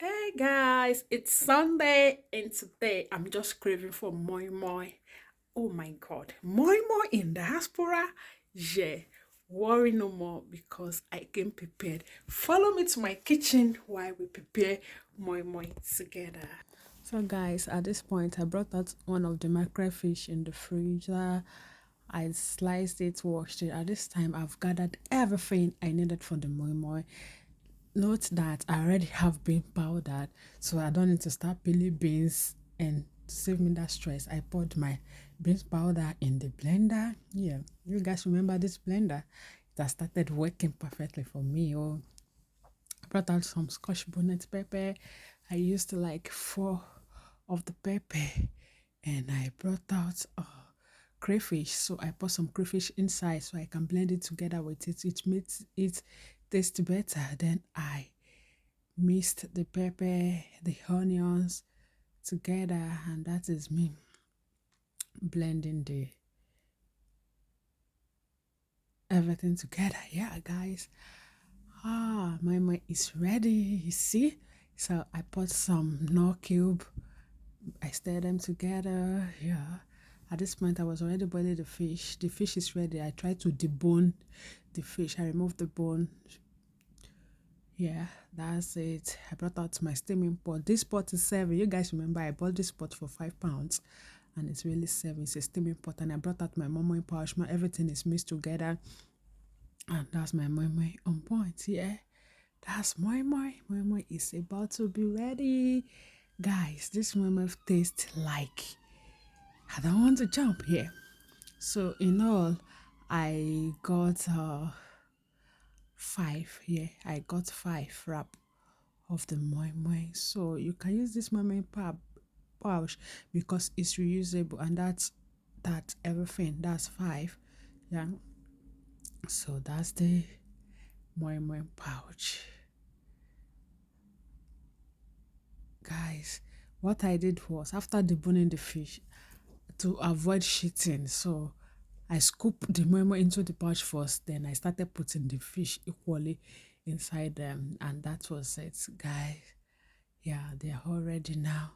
Hey guys, it's Sunday and today I'm just craving for Moimoi. Oh my god, Moimoi in diaspora? Yeah, worry no more because I came prepared. Follow me to my kitchen while we prepare Moimoi together. So guys, at this point I brought out one of the mackerel fish in the freezer. I sliced it, washed it. At this time I've gathered everything I needed for the Moimoi. Note that I already have bean powder, so I don't need to start peeling beans. And to save me that stress, I poured my beans powder in the blender. Yeah, you guys remember this blender? It has started working perfectly for me. Oh, I brought out some scotch bonnet pepper. I used like four of the pepper, and I brought out crayfish. So I put some crayfish inside so I can blend it together with it. It makes it taste better. Then I mixed the pepper, the onions together, and that is me blending the everything together. Yeah, guys. My mind is ready. You see? So I put some nor cube. I stir them together. Yeah. At this point, I was already boiling the fish. The fish is ready. I tried to debone the fish. I removed the bone. Yeah, that's it. I brought out my steaming pot. This pot is serving. You guys remember I bought this pot for £5 and it's really serving. It's a steaming pot, and I brought out my Moimoi pouch. Everything is mixed together. And that's my Moimoi on point. Yeah. That's Moimoi. Moimoi is about to be ready. Guys, this Moimoi tastes like I don't want to jump here. So in all, I got five. Yeah, I got five wrap of the Moimoi. So you can use this Moimoi pouch because it's reusable, and that's everything. That's five. Yeah. So that's the Moimoi pouch. Guys, what I did was after deboning the fish to avoid shitting, so I scooped the Moimoi into the pouch first, then I started putting the fish equally inside them, and that was it, guys. Yeah, they are all ready now.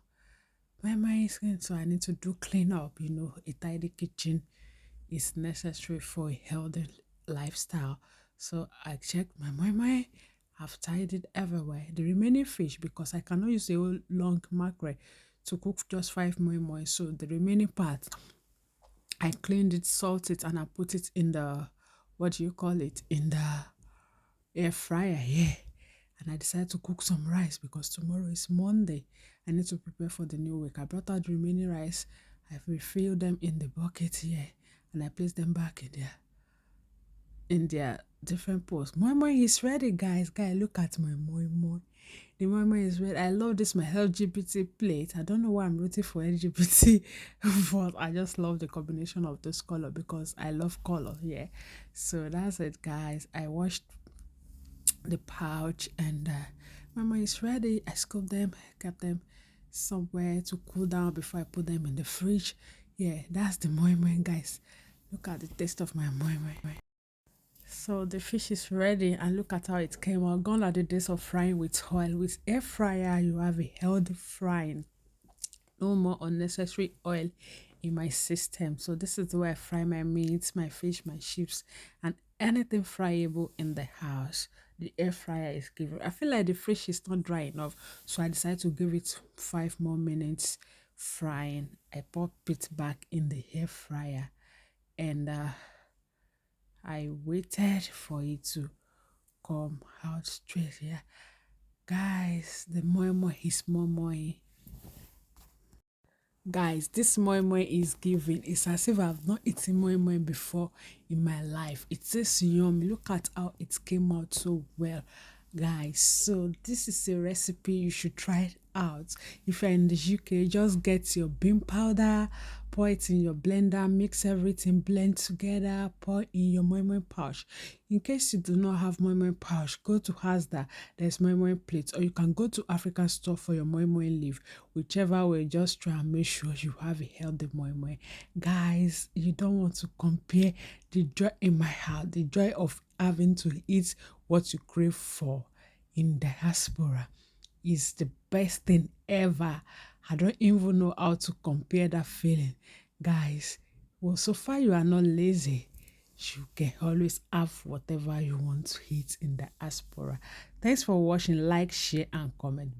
My skin, so I need to do clean up. A tidy kitchen is necessary for a healthy lifestyle. So I checked my. I've tidied everywhere. The remaining fish, because I cannot use a whole long mackerel to cook just five moi. So the remaining part, I cleaned it, salted it, and I put it in the, what do you call it, in the air fryer. Yeah. And I decided to cook some rice because tomorrow is Monday. I need to prepare for the new week. I brought out the remaining rice. I've refilled them in the bucket here, and I placed them back in their different pots. Moimoi is ready, guys. Guys, look at my moimoi. The moimoi is ready. I love this, my LGBT plate. I don't know why I'm rooting for LGBT, but I just love the combination of this color because I love color. Yeah. So that's it, guys. I washed the pouch, and mama is ready. I scooped them, kept them somewhere to cool down before I put them in the fridge. Yeah, that's the moi moi, guys. Look at the taste of my moi moi. So the fish is ready, and look at how it came out. Gone are the days of frying with oil. With air fryer, you have a healthy frying. No more unnecessary oil in my system. So this is the way I fry my meats, my fish, my chips, and anything fryable in the house. The air fryer is given. I feel like the fish is not dry enough, so I decided to give it 5 more minutes frying. I pop it back in the air fryer, and I waited for it to come out straight. Yeah, guys, the moi is moi. Guys, this moi moi is giving. It's as if I've not eaten moi moi before in my life. It tastes yummy. Look at how it came out so well, guys. So this is a recipe you should try it out. If you're in the UK, just get your bean powder, pour it in your blender, mix everything, blend together, pour in your moi moi pouch. In case you do not have moi moi pouch, go to Asda. There's moi moi plates, or you can go to African store for your moi moi leaf. Whichever way, just try and make sure you have a healthy moi moi. Guys, you don't want to compare the joy in my heart, the joy of having to eat what you crave for in diaspora, is the best thing ever. I don't even know how to compare that feeling. Guys, well, so far you are not lazy. You can always have whatever you want to eat in the diaspora. Thanks for watching. Like, share, and comment.